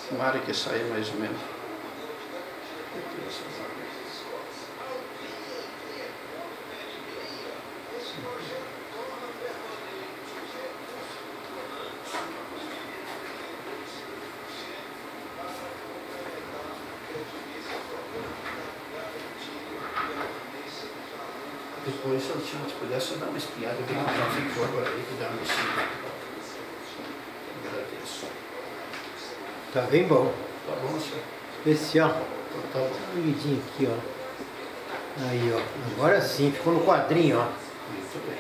Tomara que saia mais ou menos. Depois, se eu pudesse, eu dar uma espiada, ver como já ficou agora aí, que dá uma mexida. Agradeço. Tá bem bom. Tá bom, senhor? Esse, ó. Tá bom. Vidinho aqui, ó. Aí, ó. Agora sim, ficou no quadrinho, ó. Muito bem.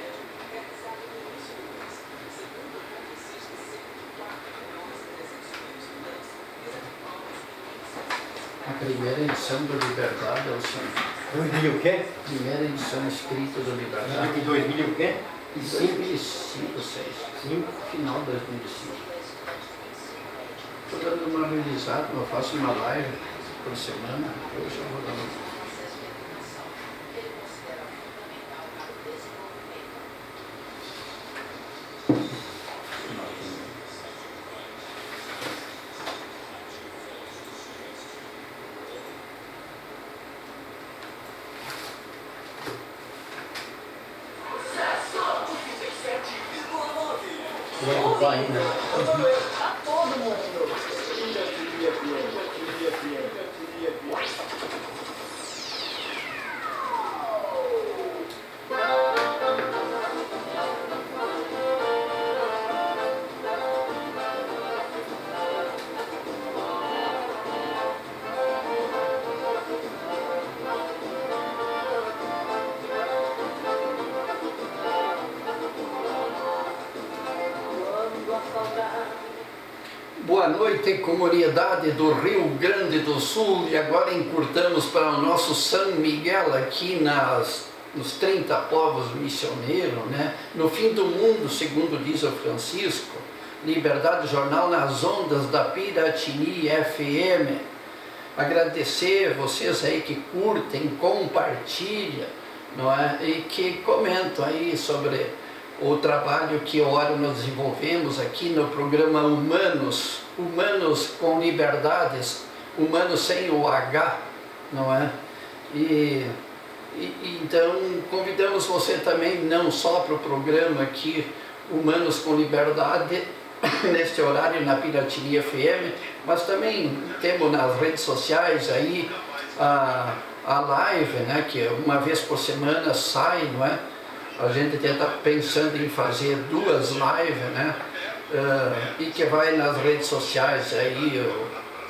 A primeira edição do Liberdade é o senhor. 2000 o quê? Primeira edição escrita do Liberdade. De 2000 o quê? 2005, 6. Final de 2005. Estou dando uma realizada, eu faço uma live por semana, hoje eu vou dar uma... Vai ocupar ainda. A todo mundo. Boa noite, comunidade do Rio Grande do Sul, e agora encurtamos para o nosso São Miguel aqui nos 30 povos missioneiros, né? No fim do mundo, segundo diz o Francisco, Liberdade Jornal nas ondas da Piratini FM. Agradecer vocês aí que curtem, compartilham, não é? E que comentam aí sobre o trabalho que ora nós desenvolvemos aqui no programa Humanos, Humanos com Liberdades, Humanos sem o H, não é? Então convidamos você também, não só para o programa aqui, Humanos com Liberdade, neste horário na Piratini FM, mas também temos nas redes sociais aí a live, né, que uma vez por semana sai, não é? A gente está pensando em fazer 2 lives, né? E que vai nas redes sociais aí,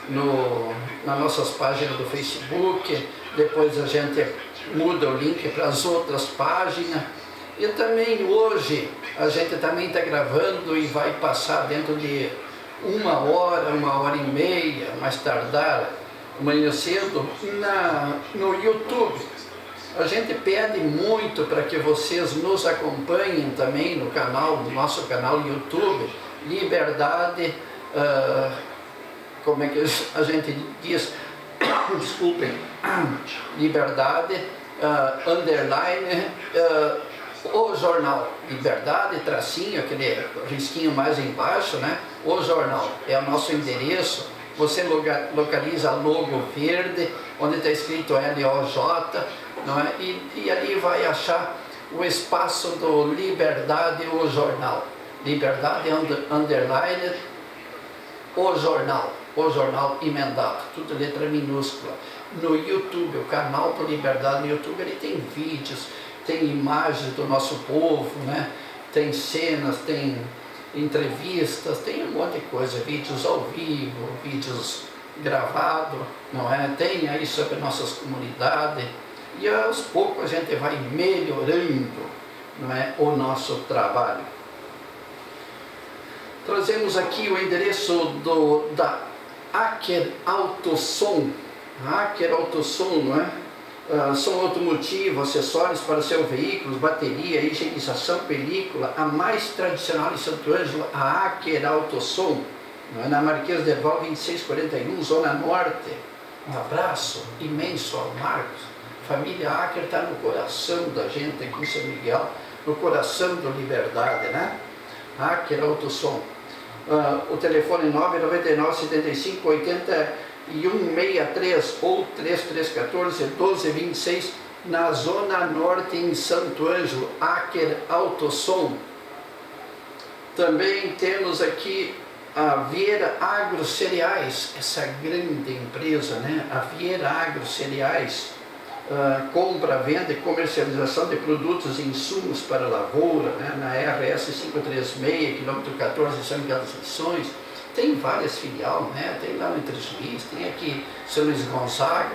nas nossas páginas do Facebook, depois a gente muda o link para as outras páginas. E também hoje a gente também está gravando e vai passar dentro de 1 hora, 1h30, mais tardar, amanhã cedo, no YouTube. A gente pede muito para que vocês nos acompanhem também no canal, no nosso canal YouTube, Liberdade, como é que a gente diz, desculpem, Liberdade, underline, o jornal, Liberdade, tracinho, aquele risquinho mais embaixo, né? O jornal é o nosso endereço. Você localiza logo verde, onde está escrito LOJ, não é? E ali vai achar o espaço do Liberdade, o jornal. Liberdade, underline, o jornal emendado, tudo letra minúscula. No YouTube, o canal do Liberdade no YouTube, ele tem vídeos, tem imagens do nosso povo, né? Tem cenas, tem entrevistas, tem um monte de coisa, vídeos ao vivo, vídeos gravados, não é? Tem aí sobre nossas comunidades, e aos poucos a gente vai melhorando, não é, o nosso trabalho. Trazemos aqui o endereço da Aker Autosom, Aker Autosom, não é? Som automotivo, acessórios para seu veículo, bateria, higienização, película, a mais tradicional em Santo Ângelo, a Aker Autosom, não é? Na Marquês de Herval 2641, Zona Norte. Um abraço imenso ao Marcos. Família Aker está no coração da gente aqui em São Miguel, no coração da Liberdade, né? Aker Autosom. O telefone 999-75-8163 ou 3314-1226, na Zona Norte, em Santo Ângelo, Acker Autosom. Também temos aqui a Vieira Agrocereais, essa grande empresa, né? A Vieira Agrocereais, compra, venda e comercialização de produtos e insumos para a lavoura, né? Na RS 536, quilômetro 14, São Miguel das Missões. Tem várias filiais, né? Tem lá no Três Rios, tem aqui em São Luís Gonzaga,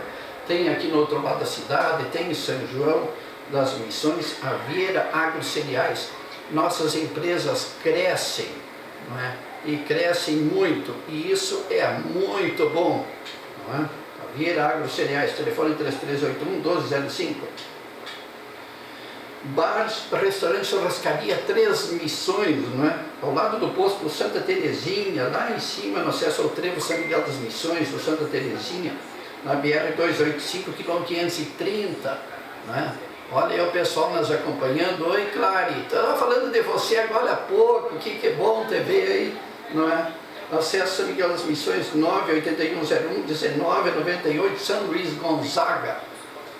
tem aqui no outro lado da cidade, tem em São João das Missões, a Vieira Agrocereais. Nossas empresas crescem, não é? E crescem muito, e isso é muito bom, não é? A Vieira Agrocereais, telefone 3381-1205. Bar, restaurante, churrascaria Três Missões, não é? Ao lado do posto Santa Terezinha, lá em cima, no acesso ao trevo São Miguel das Missões, do Santa Terezinha, na BR 285, quilômetro 530, não é? Olha aí o pessoal nos acompanhando. Oi, Clary, estava falando de você agora há pouco, que bom te ver aí, não é? Acesso São Miguel das Missões, 98101-1998, São Luís Gonzaga.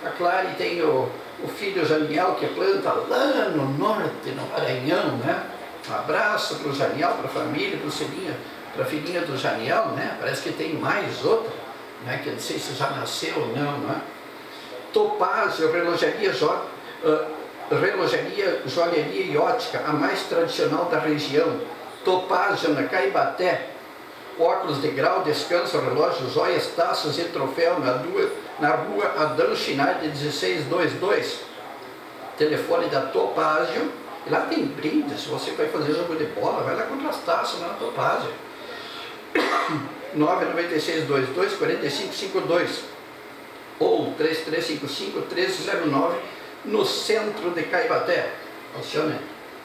A Clary tem o filho Janiel, que planta lá no norte, no Maranhão, né? Um abraço para o Janiel, para a família, para a filhinha do Janiel, né? Parece que tem mais outra, né? Que eu não sei se já nasceu ou não, né? Topázio, relojaria, joalheria e ótica, a mais tradicional da região. Topázio, na Caibaté. Óculos de grau, descanso, relógios, joias, taças e troféu na rua Adão Schneider 1622. Telefone da Topázio. E lá tem brindes, se você vai fazer jogo de bola, vai lá contra as taças na Topázio. 99622-4552 ou 3355-1309 no centro de Caibaté. Alcione,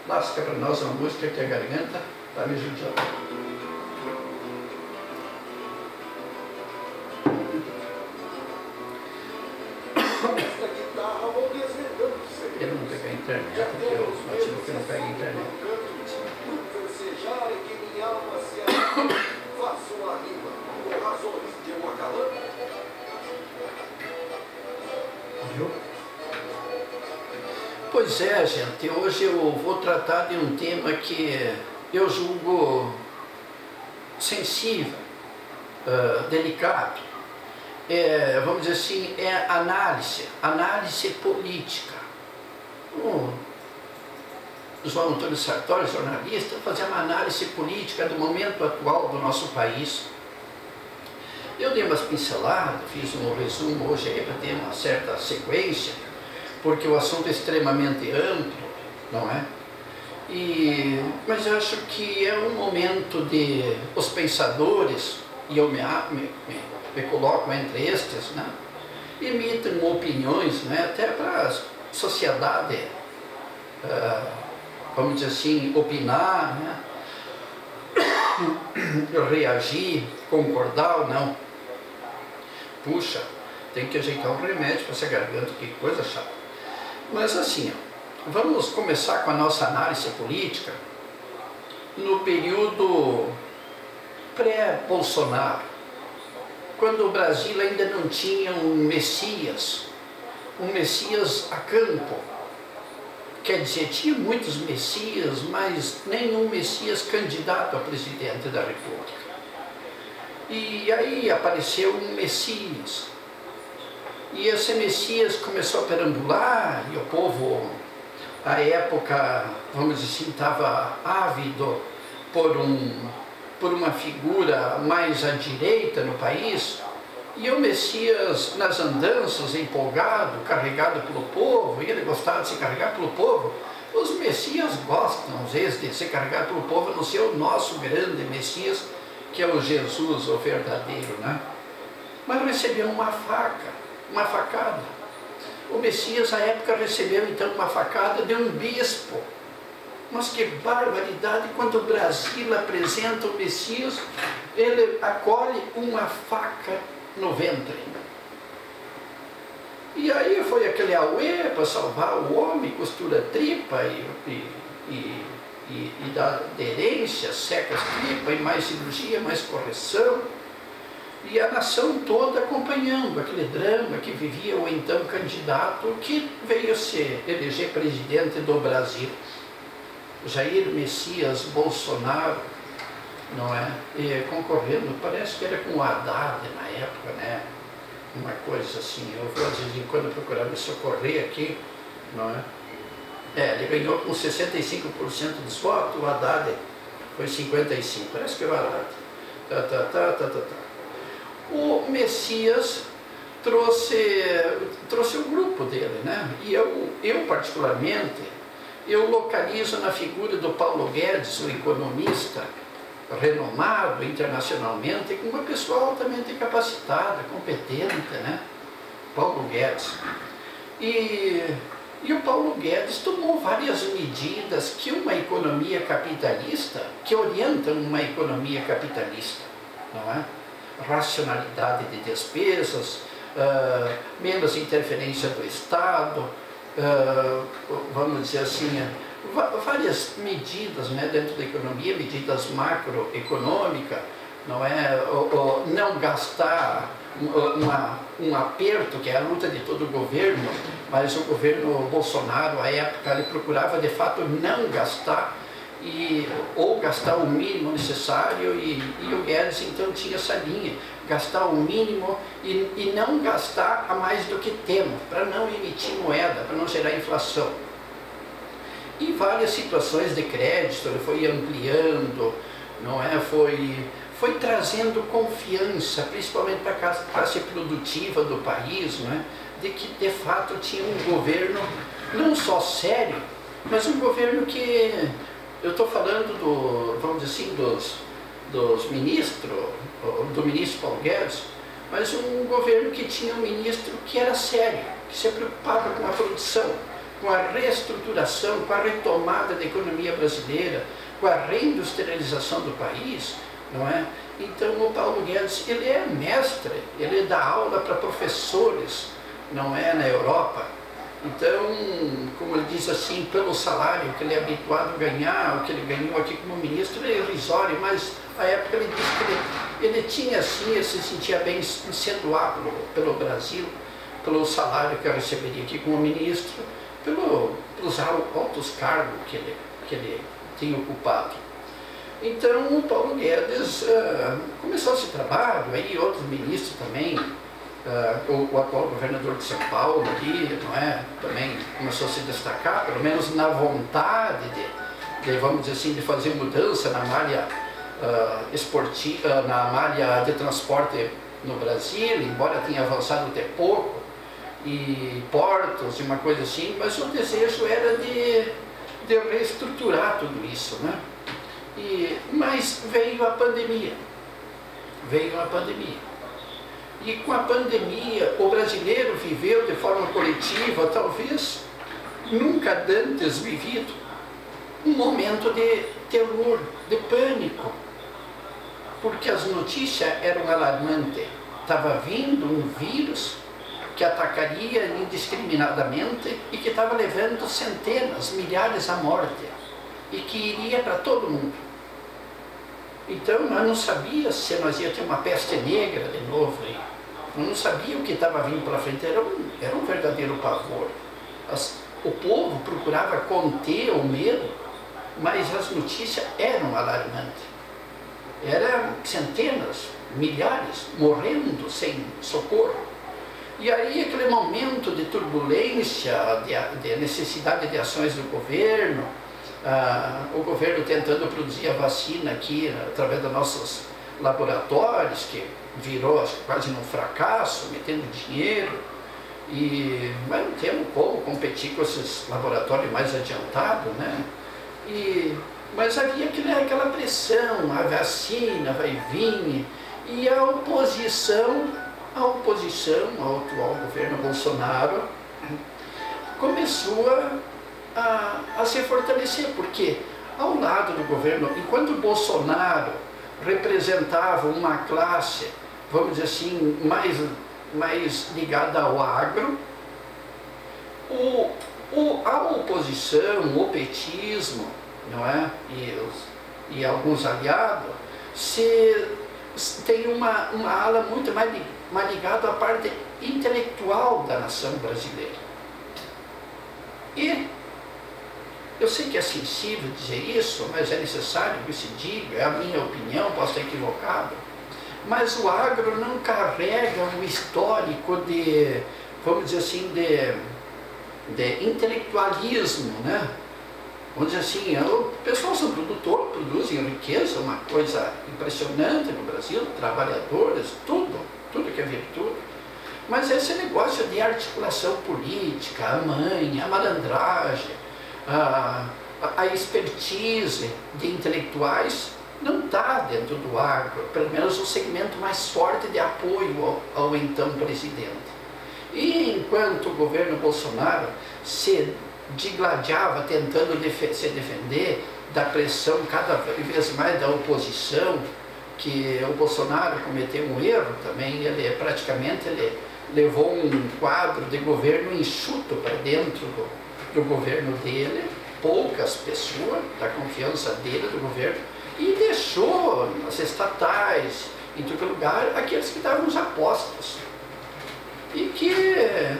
lasca para nós uma música que a garganta está me judiando. Eu não peguei a internet, porque eu ativo que não pega a internet. Pois é, gente, hoje eu vou tratar de um tema que eu julgo sensível, delicado. Vamos dizer assim, é análise política. O João Antônio Sartori, jornalista, fazia uma análise política do momento atual do nosso país. Eu dei umas pinceladas, fiz um resumo hoje aí para ter uma certa sequência, porque o assunto é extremamente amplo, não é? Mas eu acho que é um momento de os pensadores, e eu me coloco entre estes, né? Emitem opiniões, né? Até para a sociedade, vamos dizer assim, opinar, né? Reagir, concordar ou não. Puxa, tem que ajeitar um remédio para essa garganta, que coisa chata. Mas assim, vamos começar com a nossa análise política no período pré-Bolsonaro, quando o Brasil ainda não tinha um Messias a campo. Quer dizer, tinha muitos Messias, mas nenhum Messias candidato a presidente da República. E aí apareceu um Messias. E esse Messias começou a perambular, e o povo, à época, vamos dizer assim, estava ávido por uma figura mais à direita no país. E o Messias, nas andanças, empolgado, carregado pelo povo, e ele gostava de se carregar pelo povo. Os Messias gostam, às vezes, de se carregar pelo povo, a não ser o nosso grande Messias, que é o Jesus, o verdadeiro, né? Mas recebeu uma facada. O Messias, à época, recebeu, então, uma facada de um bispo. Mas que barbaridade, quando o Brasil apresenta o Messias, ele acolhe uma faca no ventre. E aí foi aquele auê para salvar o homem, costura tripa e e da aderência, secas tripa, e mais cirurgia, mais correção. E a nação toda acompanhando aquele drama que vivia o então candidato que veio se eleger presidente do Brasil, Jair Messias Bolsonaro, não é? E concorrendo, parece que era com o Haddad na época, né? Uma coisa assim, eu vou de vez em quando procurar me socorrer aqui, não é? Ele ganhou com 65% dos votos, o Haddad foi 55%, parece que é o Haddad. O Messias trouxe o grupo dele, né? E eu particularmente, eu localizo na figura do Paulo Guedes, o economista, renomado internacionalmente, com uma pessoa altamente capacitada, competente, né? Paulo Guedes. E o Paulo Guedes tomou várias medidas que uma economia capitalista, que orientam uma economia capitalista, não é? Racionalidade de despesas, menos interferência do Estado, vamos dizer assim, várias medidas, né, dentro da economia, medidas macroeconômicas, não é? Não gastar um aperto, que é a luta de todo o governo, mas o governo Bolsonaro, à época, ele procurava de fato não gastar, ou gastar o mínimo necessário, e o Guedes então tinha essa linha, gastar o mínimo e não gastar a mais do que temos, para não emitir moeda, para não gerar inflação. Em várias situações de crédito, ele foi ampliando, não é? Foi trazendo confiança, principalmente para a classe produtiva do país, não é? De que de fato tinha um governo não só sério, mas um governo que, eu estou falando vamos dizer assim, dos ministros, do ministro Paulo Guedes, mas um governo que tinha um ministro que era sério, que se preocupava com a produção, com a reestruturação, com a retomada da economia brasileira, com a reindustrialização do país, não é? Então o Paulo Guedes, ele é mestre, ele dá aula para professores, não é, na Europa. Então, como ele diz assim, pelo salário que ele é habituado a ganhar, o que ele ganhou aqui como ministro, é irrisório, mas à época ele disse que ele tinha assim, ele se sentia bem sendo pelo Brasil, pelo salário que eu receberia aqui como ministro, pelos altos cargos que ele tinha ocupado. Então o Paulo Guedes começou esse trabalho, aí outros ministros também, o atual governador de São Paulo ali, não é? Também começou a se destacar, pelo menos na vontade de vamos dizer assim, de fazer mudança na malha esportiva, na malha de transporte no Brasil, embora tenha avançado até pouco, e portos e uma coisa assim, mas o desejo era de reestruturar tudo isso, né? Mas veio a pandemia. E com a pandemia, o brasileiro viveu de forma coletiva, talvez nunca antes vivido, um momento de terror, de pânico, porque as notícias eram alarmantes. Estava vindo um vírus que atacaria indiscriminadamente e que estava levando centenas, milhares à morte, e que iria para todo mundo. Então nós não sabíamos se nós ia ter uma peste negra de novo aí. Nós não sabíamos o que estava vindo para frente, era um verdadeiro pavor. O povo procurava conter o medo, mas as notícias eram alarmantes. Eram centenas, milhares morrendo sem socorro. E aí aquele momento de turbulência, de necessidade de ações do governo, o governo tentando produzir a vacina aqui através dos nossos laboratórios, que virou quase um fracasso, metendo dinheiro, mas não temos como competir com esses laboratórios mais adiantados, né? Mas havia aquela pressão, a vacina vai vir, e a oposição ao atual governo Bolsonaro começou a se fortalecer, porque ao lado do governo, enquanto Bolsonaro representava uma classe, vamos dizer assim, mais ligada ao agro, a oposição, o petismo, não é? E alguns aliados, tem uma ala muito mais ligada à parte intelectual da nação brasileira. E eu sei que é sensível dizer isso, mas é necessário que se diga, é a minha opinião, posso estar equivocado, mas o agro não carrega um histórico de, vamos dizer assim, de intelectualismo, né? Vamos dizer assim, o pessoal são produtor, produzem riqueza, uma coisa impressionante no Brasil, trabalhadores, tudo que é virtude. Mas esse negócio de articulação política, a manha, a malandragem, a expertise de intelectuais não está dentro do agro, pelo menos o segmento mais forte de apoio ao então presidente. E enquanto o governo Bolsonaro se digladiava tentando se defender da pressão cada vez mais da oposição, que o Bolsonaro cometeu um erro também, ele levou um quadro de governo enxuto para dentro do governo dele, poucas pessoas da confiança dele, do governo, e deixou nas estatais, em todo lugar, aqueles que davam os apostos. E que,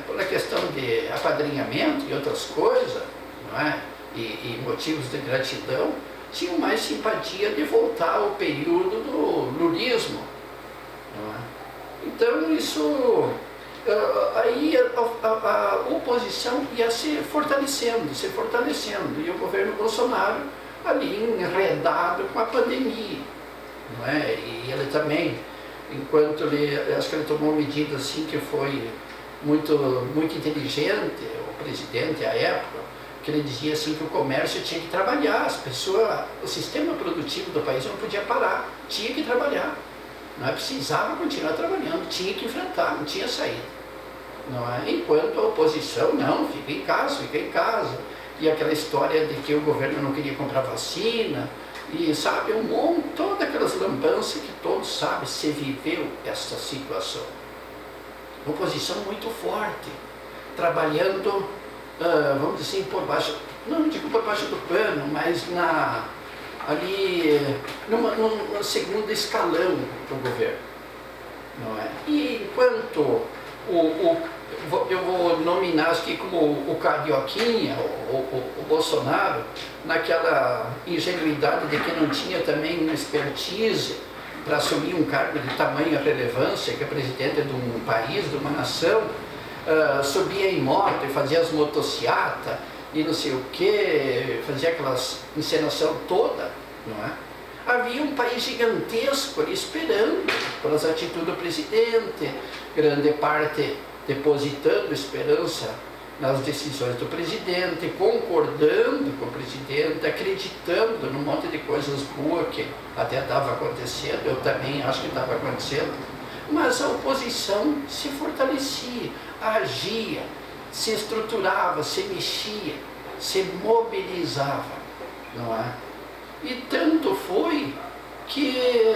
por a questão de apadrinhamento e outras coisas, não é? E motivos de gratidão, tinham mais simpatia de voltar ao período do lulismo. Não é? Então, isso, aí a oposição ia se fortalecendo, e o governo Bolsonaro ali enredado com a pandemia. Não é? E ele também, enquanto acho que ele tomou medidas assim que foi muito inteligente, o presidente à época, que ele dizia assim que o comércio tinha que trabalhar, as pessoas, o sistema produtivo do país não podia parar, tinha que trabalhar, não é? Precisava continuar trabalhando, tinha que enfrentar, não tinha saída, não é? Enquanto a oposição, não, fica em casa, e aquela história de que o governo não queria comprar vacina, e sabe, todas aquelas lambanças que todos sabem, se viveu essa situação. Oposição muito forte, trabalhando, vamos dizer assim, por baixo, não digo por baixo do pano, mas ali, num segundo escalão do governo, não é? E enquanto eu vou nominar aqui como o Carioquinha, o Bolsonaro, naquela ingenuidade de que não tinha também uma expertise para assumir um cargo de tamanha relevância, que é presidente de um país, de uma nação, subia em moto e fazia as motocicletas e não sei o que, fazia aquelas encenação toda, não é? Havia um país gigantesco ali esperando pelas atitudes do presidente, grande parte depositando esperança nas decisões do presidente, concordando com o presidente, acreditando num monte de coisas boas que até estava acontecendo, eu também acho que estava acontecendo, mas a oposição se fortalecia, agia, se estruturava, se mexia, se mobilizava, não é? E tanto foi que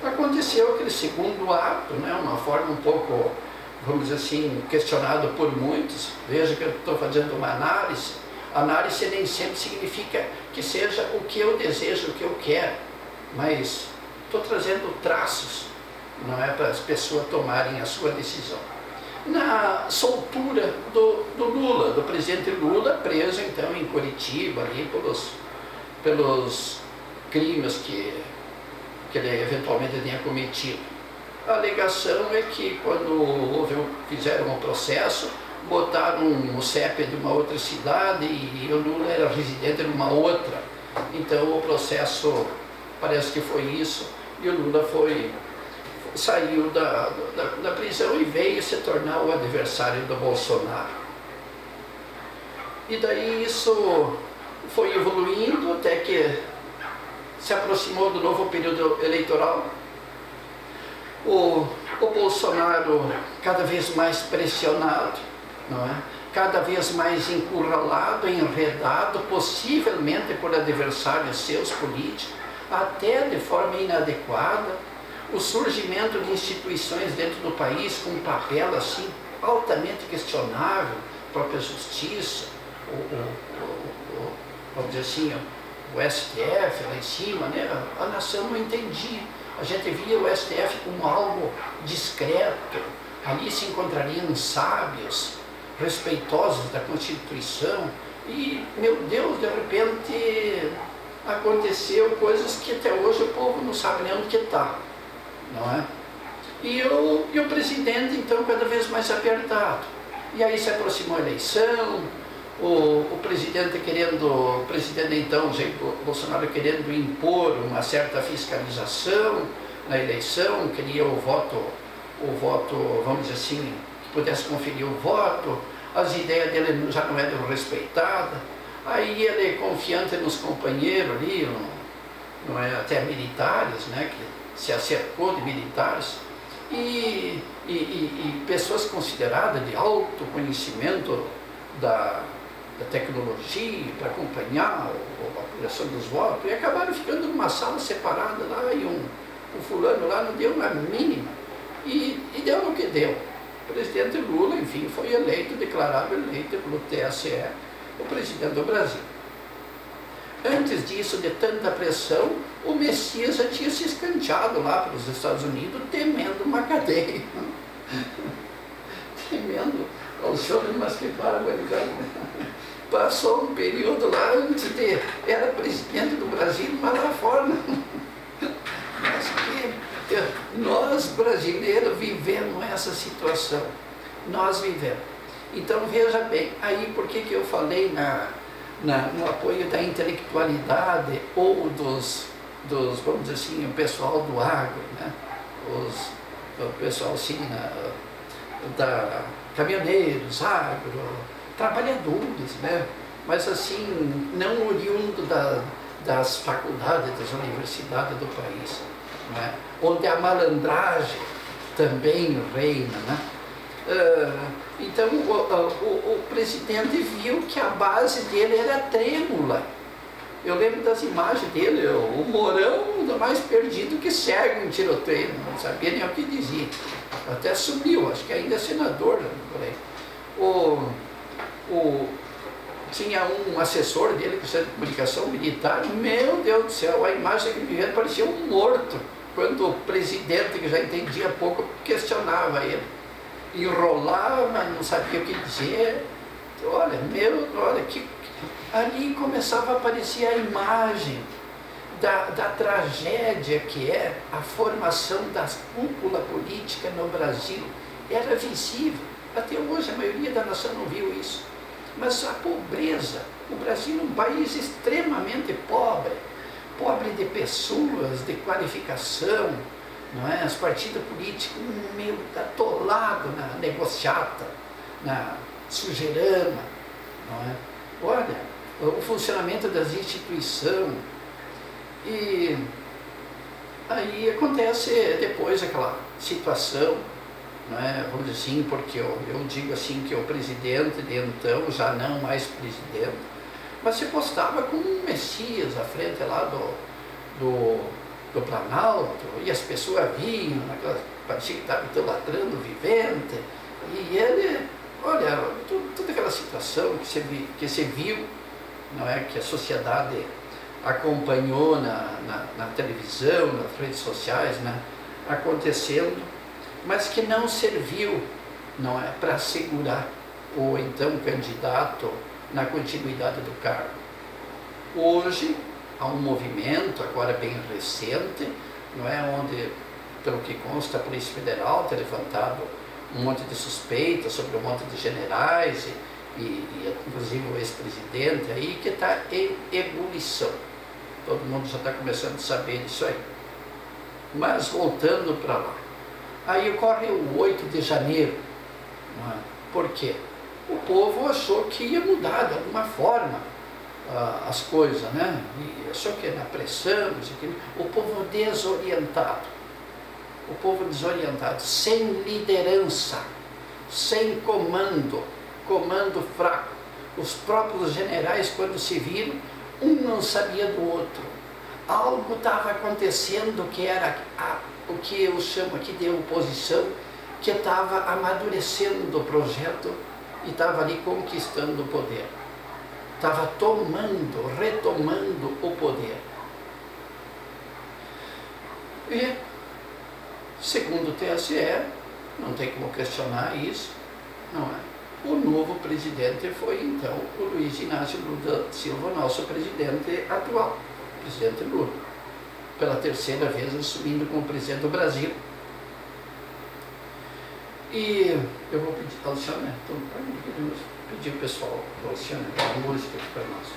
aconteceu aquele segundo ato, né? Uma forma um pouco, vamos dizer assim, questionado por muitos. Veja que eu estou fazendo uma análise. Análise nem sempre significa que seja o que eu desejo, o que eu quero, mas estou trazendo traços, não é, para as pessoas tomarem a sua decisão. Na soltura do Lula, do presidente Lula, preso então em Curitiba, ali pelos crimes que ele eventualmente tenha cometido. A alegação é que quando fizeram o processo, botaram o CEP de uma outra cidade e o Lula era residente numa outra. Então o processo parece que foi isso, e o Lula saiu da prisão e veio se tornar o adversário do Bolsonaro. E daí isso foi evoluindo até que se aproximou do novo período eleitoral. O Bolsonaro cada vez mais pressionado, não é? Cada vez mais encurralado, enredado, possivelmente por adversários seus políticos, até de forma inadequada. O surgimento de instituições dentro do país com um papel assim altamente questionável, a própria justiça, vamos dizer assim, o STF lá em cima, né? A nação não entendia. A gente via o STF como algo discreto. Ali se encontrariam sábios, respeitosos da Constituição. E, meu Deus, de repente aconteceu coisas que até hoje o povo não sabe nem onde que está, não é? E o presidente, então, cada vez mais apertado. E aí se aproximou a eleição, o presidente então, Jair Bolsonaro querendo impor uma certa fiscalização na eleição, queria o voto, vamos dizer assim, que pudesse conferir o voto, as ideias dele já não eram respeitadas, aí ele, confiante nos companheiros ali, não é, até militares, né, que se acercou de militares, e pessoas consideradas de alto conhecimento da tecnologia para acompanhar a apuração dos votos, e acabaram ficando numa sala separada lá, e um fulano lá não deu uma mínima, e deu no que deu. O presidente Lula, enfim, foi declarado eleito pelo TSE, o presidente do Brasil. Antes disso, de tanta pressão, o Messias já tinha se escanteado lá para os Estados Unidos, temendo uma cadeia. Temendo ao senhor, mas que barbaridade. Passou um período lá antes de... Era presidente do Brasil, mas lá fora. Mas que nós, brasileiros, vivemos essa situação. Nós vivemos. Então, veja bem, aí por que eu falei no apoio da intelectualidade ou dos, vamos dizer assim, o pessoal do agro, né? O pessoal assim, da caminhoneiros, agro, trabalhadores, né? Mas assim, não oriundo das faculdades, das universidades do país, né? Onde a malandragem também reina, né? Então o presidente viu que a base dele era trêmula. Eu lembro das imagens dele, o Mourão mais perdido que cego em tiroteio, não sabia nem o que dizia. Até sumiu, acho que ainda é senador. Tinha um assessor dele, que é de comunicação militar, meu Deus do céu, a imagem que ele vivia parecia um morto, quando o presidente, que já entendia pouco, questionava ele. Enrolava, não sabia o que dizer. Olha, ali começava a aparecer a imagem da tragédia que é a formação da cúpula política no Brasil. Era visível. Até hoje a maioria da nação não viu isso. Mas a pobreza, o Brasil é um país extremamente pobre, pobre de pessoas, de qualificação, não é? Os partidos políticos meio atolados na negociata, na sujeirama, não é? Olha, o funcionamento das instituições. E aí acontece depois aquela situação, não é? Vamos dizer assim, porque eu digo assim que o presidente de então, já não mais presidente, mas se postava como um Messias à frente lá do Planalto, e as pessoas vinham, parecia que estava idolatrando o vivente, e ele, olha, toda aquela situação que se viu, não é, que a sociedade acompanhou na televisão, nas redes sociais, né, acontecendo, mas que não serviu, não é, para assegurar o então candidato na continuidade do cargo. Hoje há um movimento, agora bem recente, não é, onde, pelo que consta, a Polícia Federal tem levantado um monte de suspeitas sobre um monte de generais e inclusive o ex-presidente aí, que está em ebulição. Todo mundo já está começando a saber disso aí. Mas voltando para lá, aí ocorre o 8 de janeiro, não é? Por quê? O povo achou que ia mudar de alguma forma as coisas, né? E achou que na pressão, o povo desorientado, sem liderança, sem comando fraco. Os próprios generais, quando se viram, um não sabia do outro. Algo estava acontecendo que era o que eu chamo aqui de oposição, que estava amadurecendo o projeto e estava ali conquistando o poder. estava retomando o poder. E, segundo o TSE, não tem como questionar isso, não é? O novo presidente foi, então, o Luiz Inácio Lula da Silva, nosso presidente atual, presidente Lula, pela terceira vez assumindo como presidente do Brasil. E eu vou pedir, Alcione, então, podemos pedir o pessoal, Alcione, a música aqui para nós.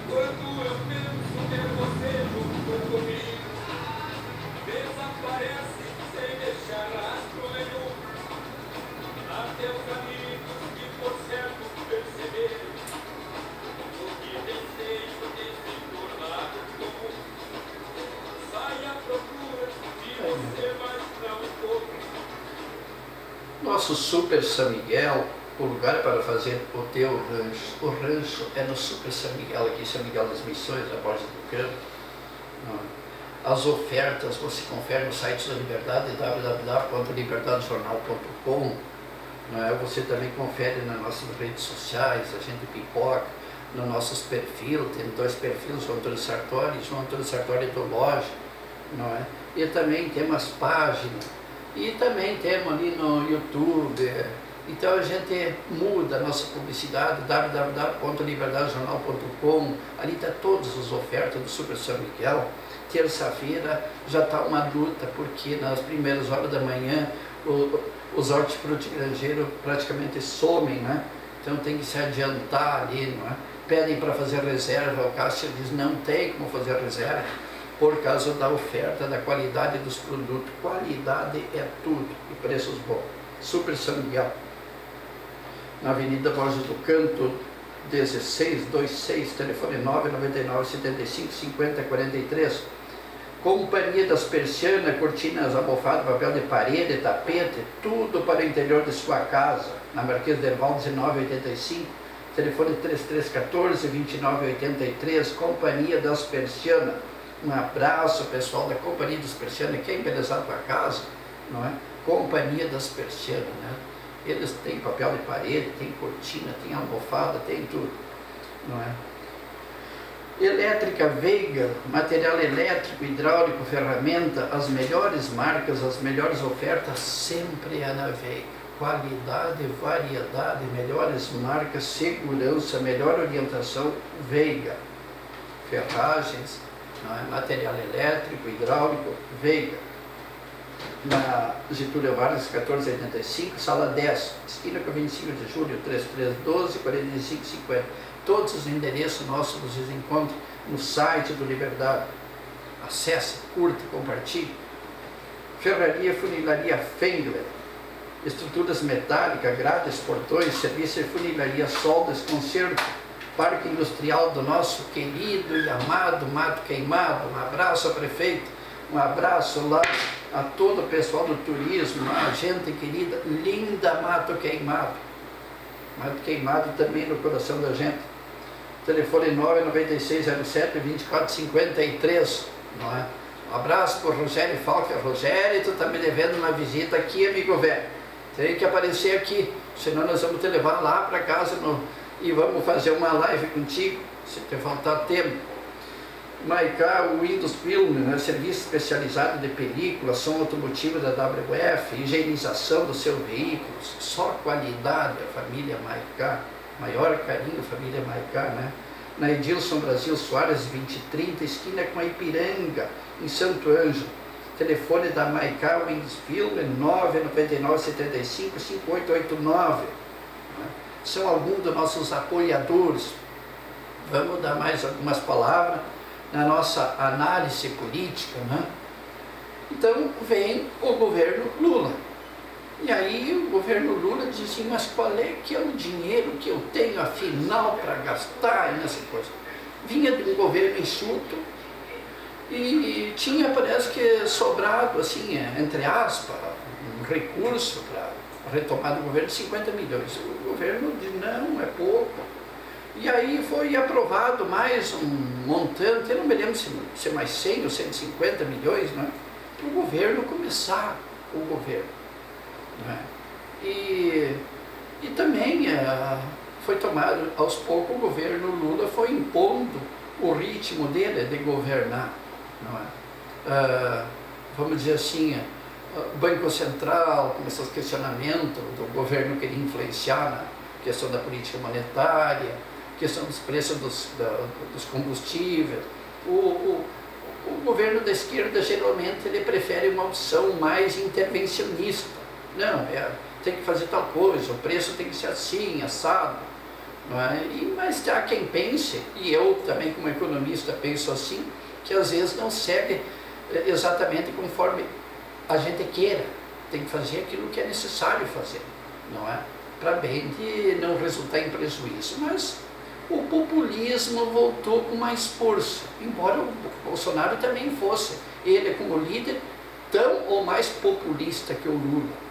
Quando eu penso ter você junto comigo, desaparece sem deixar rastro nenhum. Até os amigos que por certo perceberam o que tem feito tem se tornado comum. Sai à procura de você, mas não pouco. Nosso Super São Miguel, o lugar para fazer o teu rancho. O rancho é no Super São Miguel, aqui em São Miguel das Missões, na Borda do Campo. As ofertas você confere no site da Liberdade, www.liberdadejornal.com. Você também confere nas nossas redes sociais, a gente pipoca, nos nossos perfis, tem 2 perfis, João Antônio Sartori e João Antônio Sartori do Loja. E também tem umas páginas, e também temos ali no YouTube. Então a gente muda a nossa publicidade, www.liberdadejornal.com, ali está todas as ofertas do Super São Miguel. Terça-feira já está uma luta, porque nas primeiras horas da manhã os hortifrutigranjeiros praticamente somem, né? Então tem que se adiantar ali, não é? Pedem para fazer reserva, o Cássio diz não tem como fazer reserva, por causa da oferta, da qualidade dos produtos. Qualidade é tudo, e preços bons. Super São Miguel, na Avenida Borges do Canto, 1626, telefone 999-75-50-43. Companhia das Persianas, cortinas, almofadas, papel de parede, tapete, tudo para o interior de sua casa, na Marquês de Herval, 1985, telefone 3314-2983, Companhia das Persianas. Um abraço, pessoal da Companhia das Persianas, quer embelezar a tua casa, não é? Companhia das Persianas, né? Eles têm papel de parede, tem cortina, tem almofada, tem tudo, não é? Elétrica Veiga, material elétrico, hidráulico, ferramenta, as melhores marcas, as melhores ofertas, sempre é na Veiga. Qualidade, variedade, melhores marcas, segurança, melhor orientação, Veiga. Ferragens, não é? Material elétrico, hidráulico, Veiga. Na Getúlio Vargas, 1485, sala 10, esquina com 25 de julho, 3312-4550. Todos os endereços nossos vocês encontram no site do Liberdade. Acesse, curta, compartilhe. Ferraria, funilaria Fengler. Estruturas metálicas, grades, portões, serviço de funilaria, soldas, conserto. Parque Industrial do nosso querido e amado Mato Queimado. Um abraço ao prefeito, um abraço lá a todo o pessoal do turismo, a gente querida, linda Mato Queimado. Mato Queimado também no coração da gente. Telefone 99607-2453, não é? Um abraço para o Rogério Falca. Rogério, tu está me devendo uma visita aqui, amigo velho. Tem que aparecer aqui, senão nós vamos te levar lá para casa e vamos fazer uma live contigo, se te faltar tempo. Maicá, o Windows Film, né? Serviço especializado de película, som automotivo da WF, higienização do seu veículo, só qualidade, a família Maicá, maior carinho, a família Maicá, né? Na Edilson Brasil Soares, 2030, esquina com a Ipiranga, em Santo Ângelo. Telefone da Maicá, Windows Film, 999-75-5889. São alguns dos nossos apoiadores. Vamos dar mais algumas palavras na nossa análise política, né? Então vem o governo Lula. E aí o governo Lula diz assim, mas qual é que é o dinheiro que eu tenho afinal para gastar nessa coisa? vinha de um governo enxuto e tinha, parece que, sobrado, assim, entre aspas, um recurso para a retomada do governo de 50 milhões. O governo disse, não, é pouco. E aí foi aprovado mais um montante, eu não me lembro se é mais 100 ou 150 milhões, né, para o governo começar o governo. Né. E também foi tomado, aos poucos, o governo Lula foi impondo o ritmo dele de governar. Não é? Vamos dizer assim, o Banco Central começou os questionamentos do governo queria influenciar na questão da política monetária, questão dos preços dos combustíveis. O governo da esquerda, geralmente, ele prefere uma opção mais intervencionista. Não, tem que fazer tal coisa, o preço tem que ser assim, assado. Não é? Mas há quem pense, e eu também como economista penso assim, que às vezes não segue exatamente conforme a gente queira. Tem que fazer aquilo que é necessário fazer, não é? Para bem de não resultar em prejuízo. Mas o populismo voltou com mais força, embora o Bolsonaro também fosse, ele como líder, tão ou mais populista que o Lula.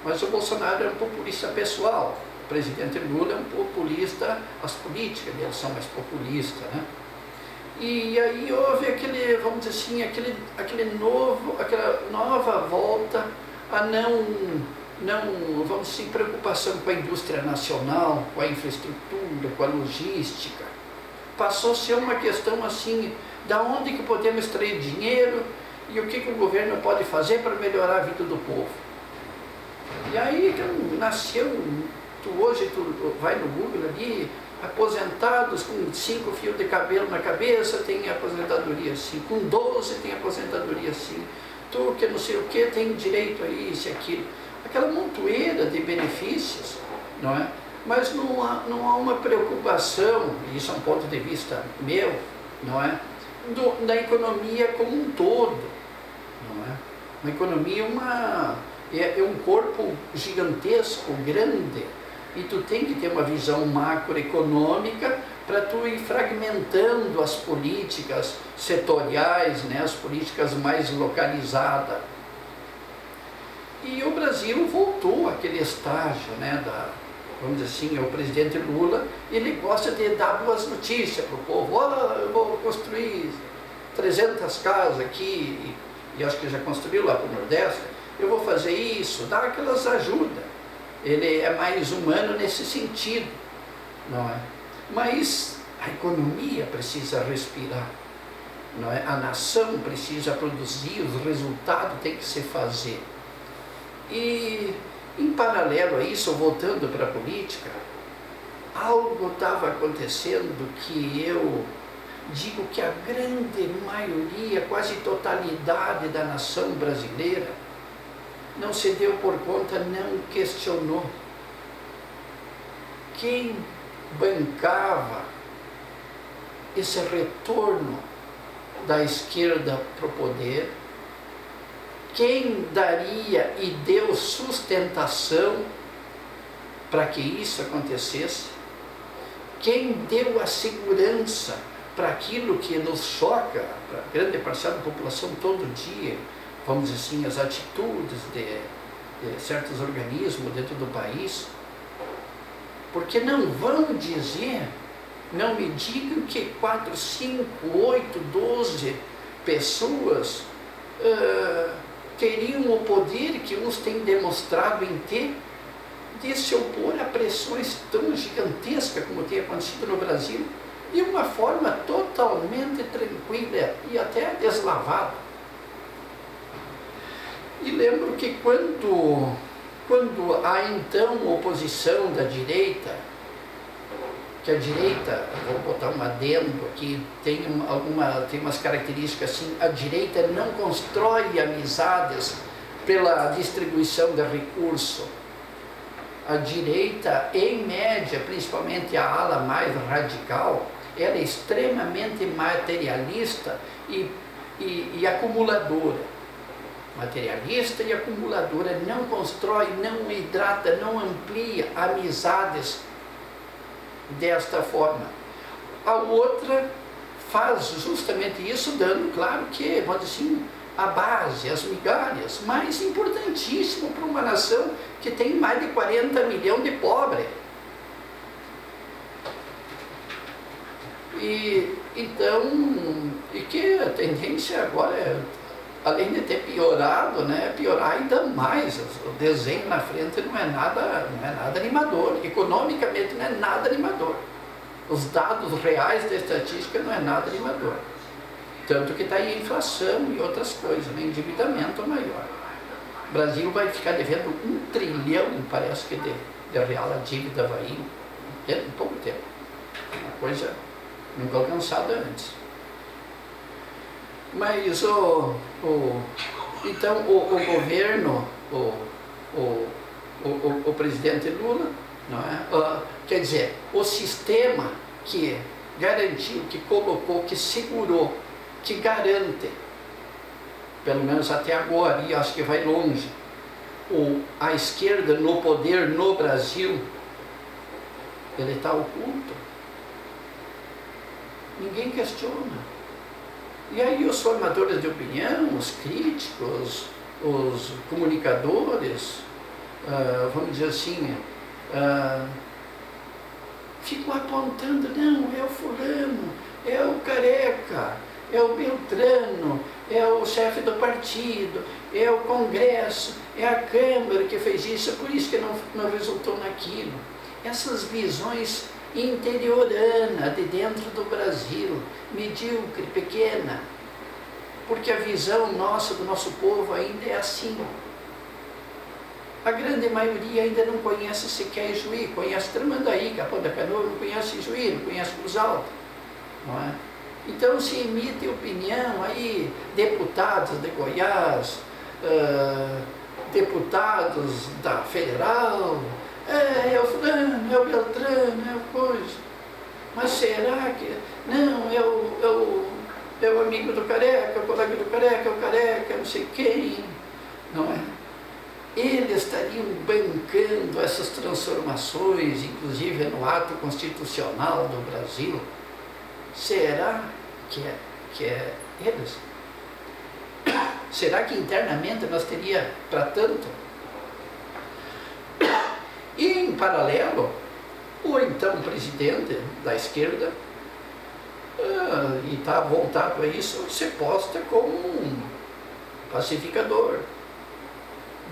Mas o Bolsonaro é um populista pessoal, o presidente Lula é um populista, as políticas dele são mais populistas, né? E aí houve aquele, vamos dizer assim, aquela nova volta a não, vamos dizer assim, preocupação com a indústria nacional, com a infraestrutura, com a logística. Passou a ser uma questão assim, da onde que podemos extrair dinheiro e o que o governo pode fazer para melhorar a vida do povo. E aí nasceu, hoje tu vai no Google ali, aposentados com 5 fios de cabelo na cabeça tem aposentadoria assim, com 12 tem aposentadoria assim, tu que não sei o que tem direito a isso e aquilo, aquela montoeira de benefícios, não é? Mas não há uma preocupação, e isso é um ponto de vista meu, não é? Da economia como um todo, não é? Uma economia é um corpo gigantesco, grande, e tu tem que ter uma visão macroeconômica para tu ir fragmentando as políticas setoriais, né, as políticas mais localizadas. E o Brasil voltou àquele estágio, né, vamos dizer assim, o presidente Lula, ele gosta de dar boas notícias para o povo. Eu vou construir 300 casas aqui, e acho que já construiu lá para o Nordeste, eu vou fazer isso, dar aquelas ajudas. Ele é mais humano nesse sentido, não é? Mas a economia precisa respirar, não é? A nação precisa produzir, os resultados tem que se fazer. E, em paralelo a isso, voltando para a política, algo estava acontecendo que eu digo que a grande maioria, quase totalidade da nação brasileira, não se deu por conta, não questionou. Quem bancava esse retorno da esquerda para o poder, quem daria e deu sustentação para que isso acontecesse, quem deu a segurança para aquilo que nos choca, para a grande parcela da população todo dia, vamos dizer assim, as atitudes de certos organismos dentro do país, porque não vão dizer, não me digam que 4, 5, 8, 12 pessoas teriam o poder que uns têm demonstrado em ter, de se opor a pressões tão gigantescas como tem acontecido no Brasil, de uma forma totalmente tranquila e até deslavada. E lembro que quando há então oposição da direita, que a direita, vou botar um adendo aqui, tem umas características assim, a direita não constrói amizades pela distribuição de recurso. A direita, em média, principalmente a ala mais radical, ela é extremamente materialista e acumuladora. Materialista e acumuladora, não constrói, não hidrata, não amplia amizades desta forma. A outra faz justamente isso, dando, claro que, vamos dizer assim, a base, as migalhas, mas importantíssimo para uma nação que tem mais de 40 milhões de pobres. E então, e que a tendência agora é, além de ter piorado, né, piorar ainda mais. O desenho na frente não é nada animador, economicamente não é nada animador. Os dados reais da estatística não é nada animador. Tanto que está em inflação e outras coisas, né? Endividamento maior. O Brasil vai ficar devendo 1 trilhão, parece que de real, a dívida vai em pouco tempo. Uma coisa nunca alcançada antes. Mas então o governo, o presidente Lula, não é? Quer dizer, o sistema que garantiu, que colocou, que segurou, que garante, pelo menos até agora, e acho que vai longe, a esquerda no poder no Brasil, ele está oculto. Ninguém questiona. E aí os formadores de opinião, os críticos, os comunicadores, vamos dizer assim, ficam apontando, não, é o fulano, é o careca, é o Beltrano, é o chefe do partido, é o Congresso, é a Câmara que fez isso, é por isso que não resultou naquilo. Essas visões interioranas de dentro do Brasil, medíocre, pequena, porque a visão nossa, do nosso povo ainda é assim. A grande maioria ainda não conhece sequer Ijuí, conhece Tramandaí, Capão da Canoa, não conhece Ijuí, não conhece Cruz Alta, não é? Então se emite opinião aí, deputados de Goiás, deputados da Federal, é o fulano, é o Beltrano, é o coisa. Mas será que... Não, é o amigo do careca, o colega do careca, o careca, não sei quem, não é? Eles estariam bancando essas transformações, inclusive no ato constitucional do Brasil. Será que é eles? Será que internamente nós teríamos para tanto? E em paralelo, o então presidente da esquerda, e está voltado a isso, se posta como um pacificador.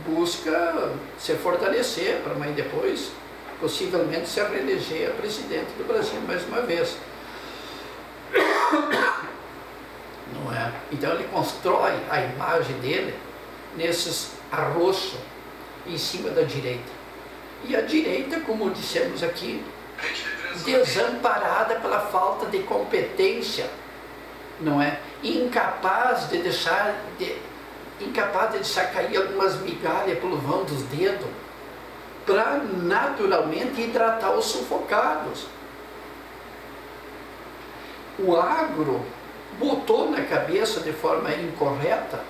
Busca se fortalecer para mais depois, possivelmente, se reeleger a presidente do Brasil mais uma vez. Não é? Então ele constrói a imagem dele nesses arroxos em cima da direita. E a direita, como dissemos aqui, desamparada pela falta de competência, não é? Incapaz de deixar cair algumas migalhas pelo vão dos dedos, para naturalmente hidratar os sufocados. O agro botou na cabeça de forma incorreta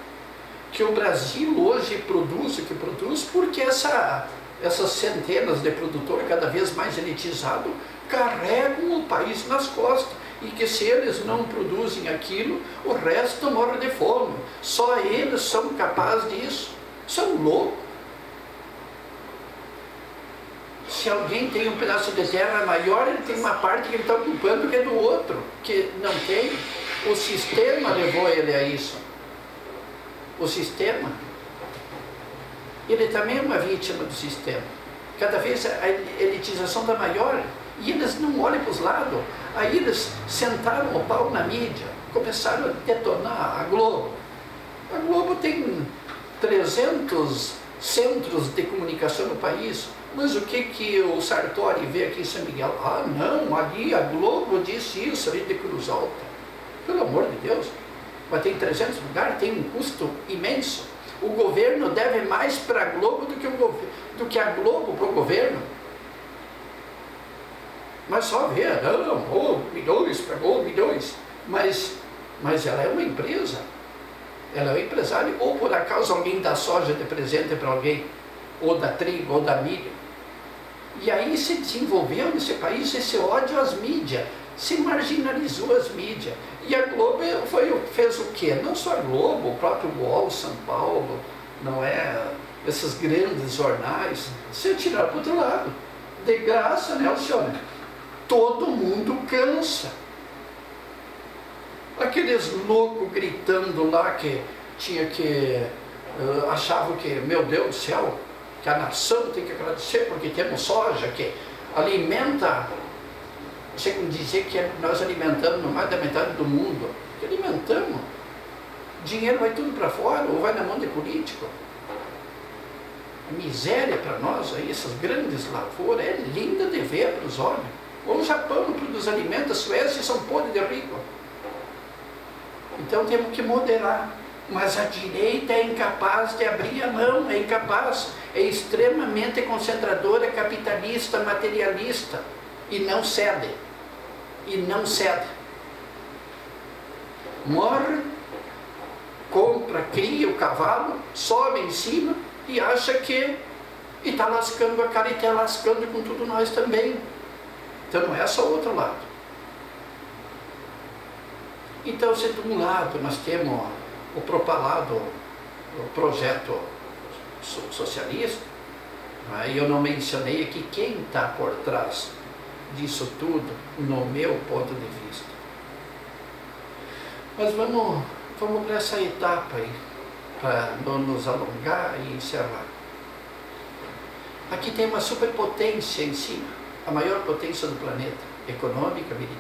que o Brasil hoje produz o que produz porque essas centenas de produtores cada vez mais elitizados carregam o país nas costas e que se eles não produzem aquilo, o resto morre de fome. Só eles são capazes disso. São loucos. Se alguém tem um pedaço de terra maior, ele tem uma parte que ele está ocupando que é do outro, que não tem. O sistema levou ele a isso. O sistema. Ele também é uma vítima do sistema. Cada vez a elitização está maior e eles não olham para os lados. Aí eles sentaram o pau na mídia, começaram a detonar a Globo. A Globo tem 300 centros de comunicação no país, mas o que o Sartori vê aqui em São Miguel? Ah, não, ali a Globo disse isso, ali de Cruz Alta. Pelo amor de Deus, mas tem 300 lugares, tem um custo imenso. O governo deve mais para a Globo do que a Globo para o governo. Mas só vê, não, milhões para Globo, milhões. Mas ela é uma empresa. Ela é um empresário, ou por acaso alguém dá soja de presente para alguém, ou da trigo, ou da milho. E aí se desenvolveu nesse país esse ódio às mídias. se marginalizou as mídias. E a Globo fez o quê? Não só a Globo, o próprio UOL, São Paulo, não é? Esses grandes jornais, se tiraram para o outro lado. De graça, né, Alcione? Todo mundo cansa. Aqueles loucos gritando lá que tinha que... achavam que, meu Deus do céu, que a nação tem que agradecer porque temos soja, que alimenta... Chegam a dizer que nós alimentamos mais da metade do mundo. Que alimentamos? Dinheiro vai tudo para fora ou vai na mão de político. A miséria para nós, aí, essas grandes lavouras, é linda de ver para os olhos. O Japão não produz alimentos, a Suécia são podres de rico. Então temos que moderar. Mas a direita é incapaz de abrir a mão, é incapaz, é extremamente concentradora, capitalista, materialista, e não cede. E não cede. Morre, compra, cria o cavalo, sobe em cima e acha que está lascando a cara e está lascando com tudo nós também. Então não é só o outro lado. Então, se de um lado nós temos o propalado, o projeto socialista, aí eu não mencionei aqui quem está por trás disso tudo, no meu ponto de vista. Mas vamos para essa etapa aí, para não nos alongar e encerrar. Aqui tem uma superpotência em cima, a maior potência do planeta, econômica, militar.